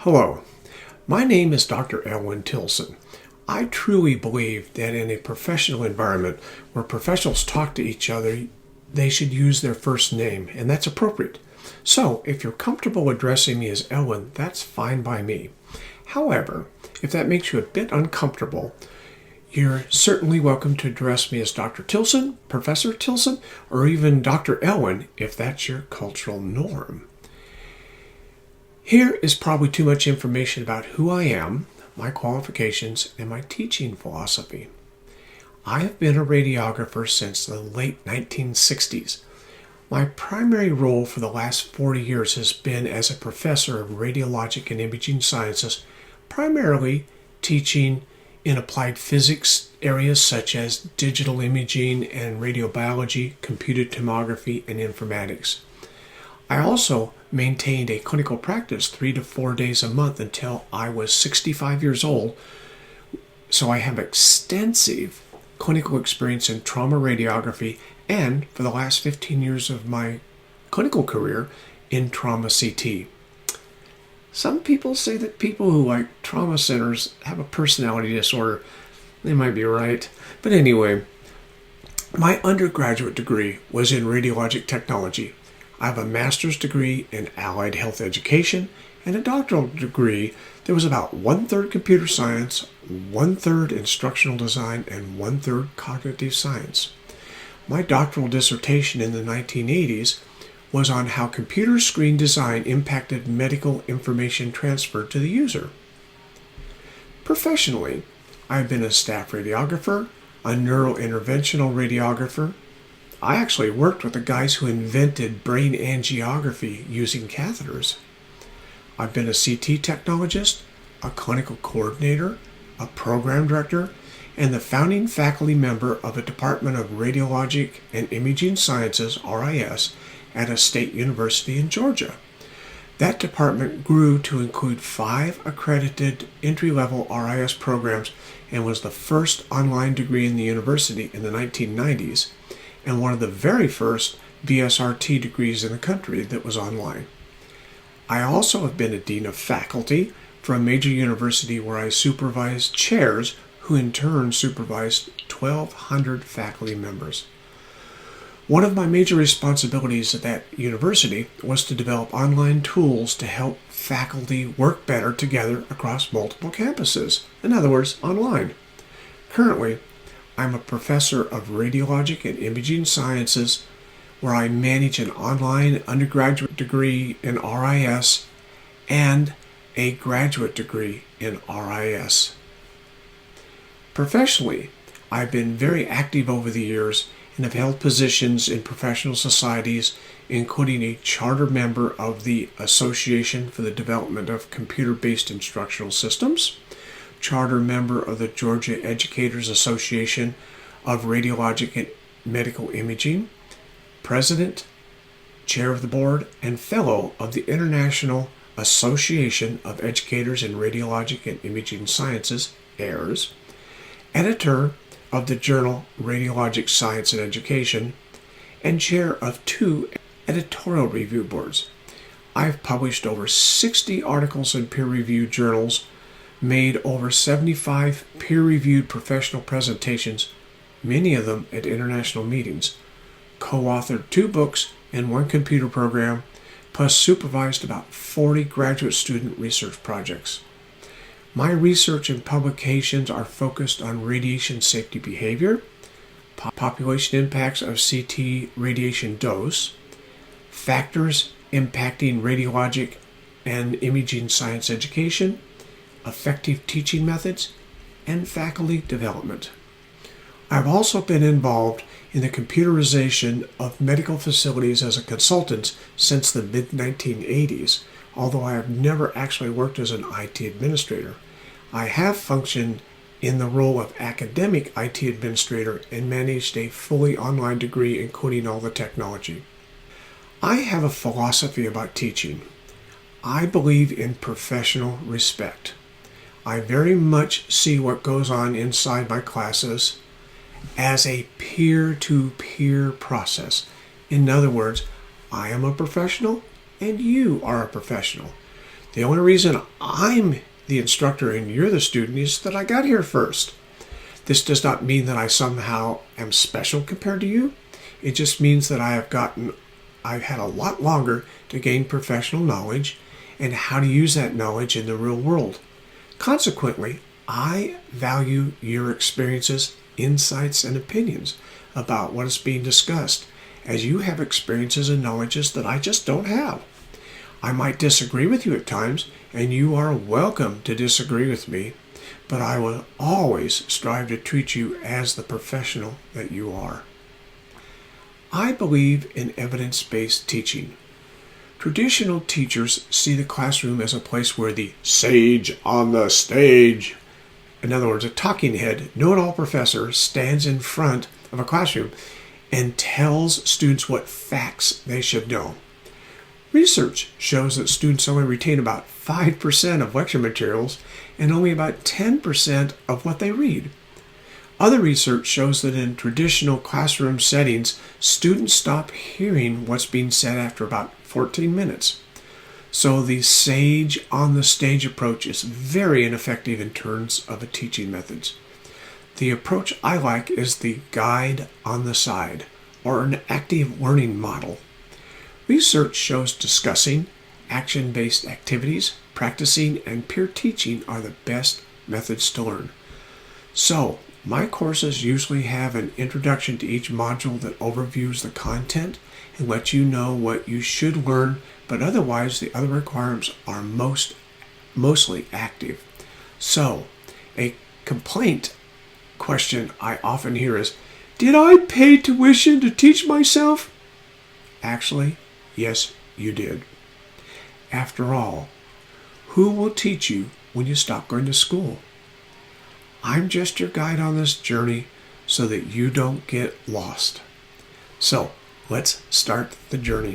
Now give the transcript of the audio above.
Hello, my name is Dr. Tilson. I truly believe that in a professional environment where professionals talk to each other, they should use their first name, and that's appropriate. So, if you're comfortable addressing me as Ellen, that's fine by me. However, if that makes you a bit uncomfortable, you're certainly welcome to address me as Dr. Tilson, Professor Tilson, or even Dr. Ellen if that's your cultural norm. Here is probably too much information about who I am, my qualifications, and my teaching philosophy. I have been a radiographer since the late 1960s. My primary role for the last 40 years has been as a professor of radiologic and imaging sciences, primarily teaching in applied physics areas such as digital imaging and radiobiology, computed tomography, and informatics. I also maintained a clinical practice 3 to 4 days a month until I was 65 years old, so I have extensive clinical experience in trauma radiography and, for the last 15 years of my clinical career, in trauma CT. Some people say that people who like trauma centers have a personality disorder. They might be right. But anyway, my undergraduate degree was in radiologic technology. I have a master's degree in allied health education and a doctoral degree that was about 1/3 computer science, 1/3 instructional design, and 1/3 cognitive science. My doctoral dissertation in the 1980s was on how computer screen design impacted medical information transfer to the user. Professionally, I've been a staff radiographer, a neurointerventional radiographer. I actually worked with the guys who invented brain angiography using catheters. I've been a CT technologist, a clinical coordinator, a program director, and the founding faculty member of a Department of Radiologic and Imaging Sciences, RIS, at a state university in Georgia. That department grew to include 5 accredited entry-level RIS programs and was the first online degree in the university in the 1990s, and one of the very first BSRT degrees in the country that was online. I also have been a dean of faculty for a major university where I supervised chairs who in turn supervised 1,200 faculty members. One of my major responsibilities at that university was to develop online tools to help faculty work better together across multiple campuses. In other words, online. Currently, I'm a professor of radiologic and imaging sciences where I manage an online undergraduate degree in RIS and a graduate degree in RIS. Professionally, I've been very active over the years and have held positions in professional societies, including a charter member of the Association for the Development of Computer-Based Instructional Systems, charter member of the Georgia Educators Association of Radiologic and Medical Imaging, president, chair of the board, and fellow of the International Association of Educators in Radiologic and Imaging Sciences, AIRS, editor of the journal Radiologic Science and Education, and chair of 2 editorial review boards. I've published over 60 articles in peer-reviewed journals, made over 75 peer-reviewed professional presentations, many of them at international meetings, co-authored 2 books and 1 computer program, plus supervised about 40 graduate student research projects. My research and publications are focused on radiation safety behavior, population impacts of CT radiation dose, factors impacting radiologic and imaging science education, effective teaching methods, and faculty development. I've also been involved in the computerization of medical facilities as a consultant since the mid-1980s, although I have never actually worked as an IT administrator. I have functioned in the role of academic IT administrator and managed a fully online degree including all the technology. I have a philosophy about teaching. I believe in professional respect. I very much see what goes on inside my classes as a peer-to-peer process. In other words, I am a professional and you are a professional. The only reason I'm the instructor and you're the student is that I got here first. This does not mean that I somehow am special compared to you. It just means that I've had a lot longer to gain professional knowledge and how to use that knowledge in the real world. Consequently, I value your experiences, insights, and opinions about what is being discussed, as you have experiences and knowledges that I just don't have. I might disagree with you at times, and you are welcome to disagree with me, but I will always strive to treat you as the professional that you are. I believe in evidence-based teaching. Traditional teachers see the classroom as a place where the sage on the stage, in other words, a talking head, know-it-all professor, stands in front of a classroom and tells students what facts they should know. Research shows that students only retain about 5% of lecture materials and only about 10% of what they read. Other research shows that in traditional classroom settings, students stop hearing what's being said after about 14 minutes. So the sage on the stage approach is very ineffective in terms of teaching methods. The approach I like is the guide on the side, or an active learning model. Research shows discussing, action-based activities, practicing, and peer teaching are the best methods to learn. So, my courses usually have an introduction to each module that overviews the content and lets you know what you should learn, but otherwise the other requirements are mostly active. So, a complaint question I often hear is, did I pay tuition to teach myself? Actually, yes, you did. After all, who will teach you when you stop going to school? I'm just your guide on this journey so that you don't get lost. So, let's start the journey.